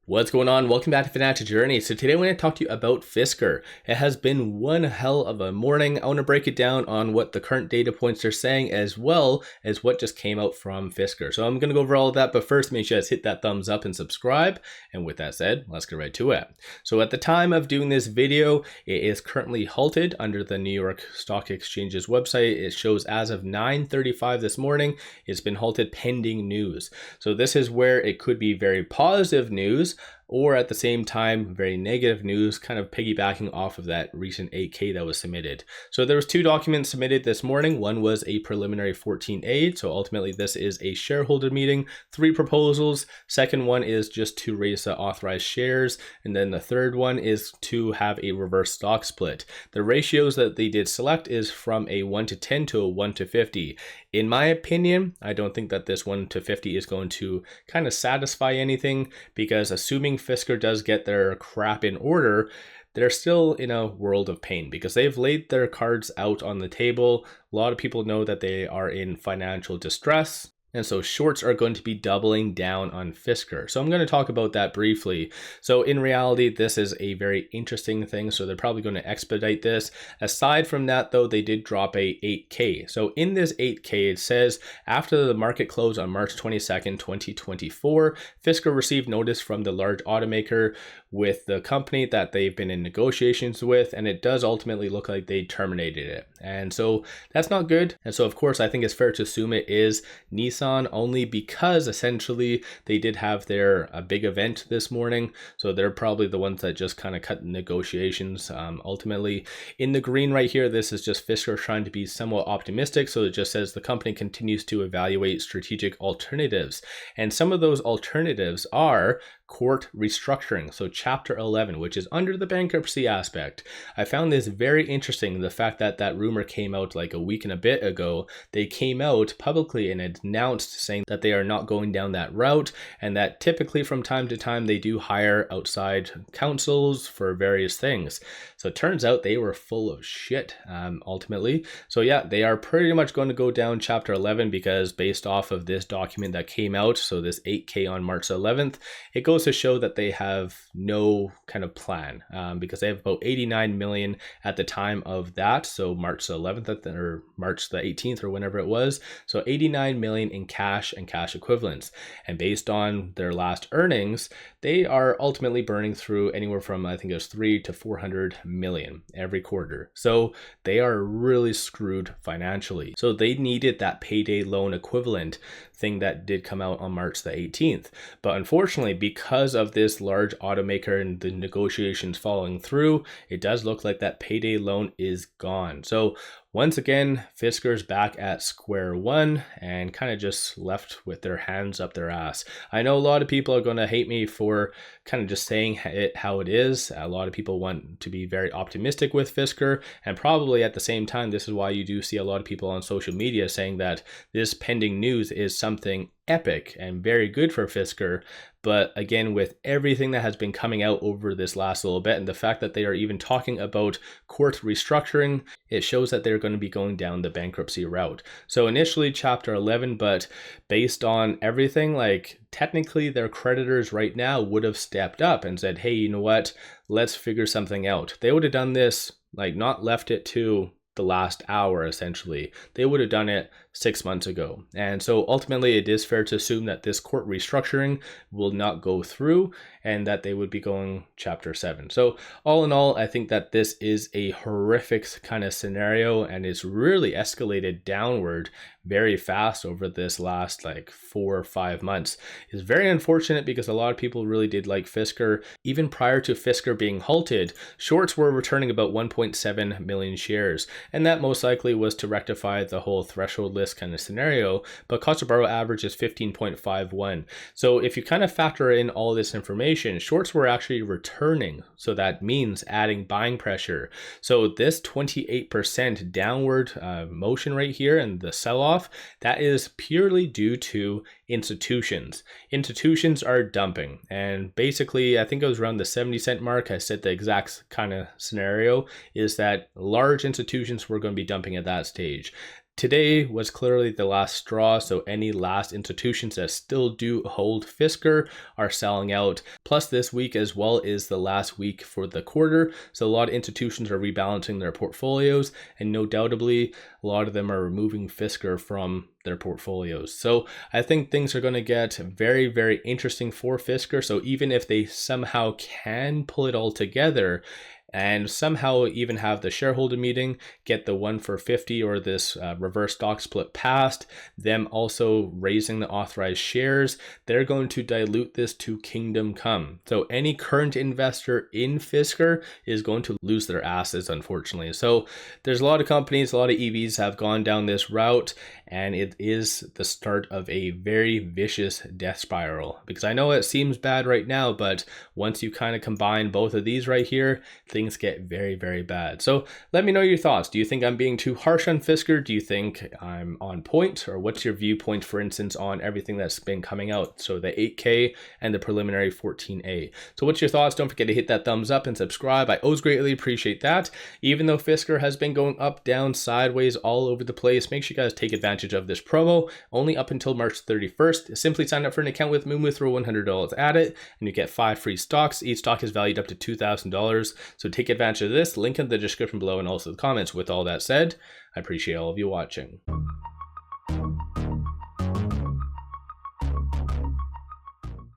What's going on? Welcome back to Financial Journey. So today I want to talk to you about Fisker. It has been one hell of a morning. I want to break it down on what the current data points are saying as well as what just came out from Fisker. So I'm going to go over all of that, but first make sure you guys hit that thumbs up and subscribe. And with that said, let's get right to it. So at the time of doing this video, it is currently halted under the New York Stock Exchange's website. It shows as of 9:35 this morning, it's been halted pending news. So this is where it could be very positive news, or at the same time, very negative news, kind of piggybacking off of that recent 8K that was submitted. So there was two documents submitted this morning. One was a preliminary 14A. So ultimately this is a shareholder meeting, 3 proposals. Second one is just to raise the authorized shares. And then the third one is to have a reverse stock split. The ratios that they did select is from a 1:10 to a 1:50. In my opinion, I don't think that this 1:50 is going to kind of satisfy anything, because assuming Fisker does get their crap in order, they're still in a world of pain because they've laid their cards out on the table. A lot of people know that they are in financial distress. And so shorts are going to be doubling down on Fisker. So I'm going to talk about that briefly. So in reality, this is a very interesting thing. So they're probably going to expedite this. Aside from that, though, they did drop a 8K. So in this 8K, it says, after the market closed on March 22nd, 2024, Fisker received notice from the large automaker with the company that they've been in negotiations with. And it does ultimately look like they terminated it. And so that's not good. And so, of course, I think it's fair to assume it is Nissan, only because essentially they did have their big event this morning. So they're probably the ones that just kind of cut negotiations. Ultimately, in the green right here, this is just Fisker trying to be somewhat optimistic. So it just says the company continues to evaluate strategic alternatives. And some of those alternatives are court restructuring, so Chapter 11, which is under the bankruptcy aspect. I found this very interesting, the fact that that rumor came out like a week and a bit ago. They came out publicly and announced saying that they are not going down that route, and that typically from time to time they do hire outside counsels for various things. So it turns out they were full of shit ultimately. So yeah, they are pretty much going to go down Chapter 11, because based off of this document that came out, so this 8K on March 11th, it goes to show that they have no kind of plan, because they have about 89 million at the time of that. So March 11th or March the 18th or whenever it was. So 89 million in cash and cash equivalents. And based on their last earnings, they are ultimately burning through anywhere from, I think it was 300 to 400 million every quarter. So they are really screwed financially. So they needed that payday loan equivalent thing that did come out on March the 18th. But unfortunately, because of this large automaker and the negotiations following through, it does look like that payday loan is gone. So once again, Fisker's back at square one and kind of just left with their hands up their ass. I know a lot of people are going to hate me for kind of just saying it how it is. A lot of people want to be very optimistic with Fisker, and probably at the same time, this is why you do see a lot of people on social media saying that this pending news is something epic and very good for Fisker. But again, with everything that has been coming out over this last little bit, and the fact that they are even talking about court restructuring, it shows that they're going to be going down the bankruptcy route. So initially Chapter 11, but based on everything, like technically their creditors right now would have stepped up and said, hey, you know what, let's figure something out. They would have done this, like not left it to the last hour, essentially. They would have done it 6 months ago. And so ultimately it is fair to assume that this court restructuring will not go through and that they would be going Chapter 7. So all in all, I think that this is a horrific kind of scenario, and it's really escalated downward very fast over this last like 4 or 5 months. It's very unfortunate because a lot of people really did like Fisker. Even prior to Fisker being halted, shorts were returning about 1.7 million shares, and that most likely was to rectify the whole threshold list kind of scenario, but cost to borrow average is 15.51. So if you kind of factor in all this information, shorts were actually returning. So that means adding buying pressure. So this 28% downward motion right here and the sell-off, that is purely due to institutions. Institutions are dumping, and basically I think it was around the 70-cent mark. I said the exact kind of scenario is that large institutions were going to be dumping at that stage. Today was clearly the last straw, so any last institutions that still do hold Fisker are selling out. Plus this week as well is the last week for the quarter, so a lot of institutions are rebalancing their portfolios, and no doubtably a lot of them are removing Fisker from their portfolios. So I think things are going to get very, very interesting for Fisker. So even if they somehow can pull it all together and somehow even have the shareholder meeting, get the 1-for-50 or this reverse stock split passed, them also raising the authorized shares, they're going to dilute this to kingdom come. So any current investor in Fisker is going to lose their asses, unfortunately. So there's a lot of companies, a lot of EVs have gone down this route, and it is the start of a very vicious death spiral. Because I know it seems bad right now, but once you kind of combine both of these right here, things get very, very bad. So let me know your thoughts. Do you think I'm being too harsh on Fisker? Do you think I'm on point? Or what's your viewpoint, for instance, on everything that's been coming out? So the 8K and the preliminary 14A. So what's your thoughts? Don't forget to hit that thumbs up and subscribe. I always greatly appreciate that. Even though Fisker has been going up, down, sideways, all over the place, make sure you guys take advantage of this promo, only up until March 31st. Simply sign up for an account with Moo, throw $100 at it, and you get 5 free stocks. Each stock is valued up to $2,000. So take advantage of this. Link in the description below and also the comments. With all that said, I appreciate all of you watching.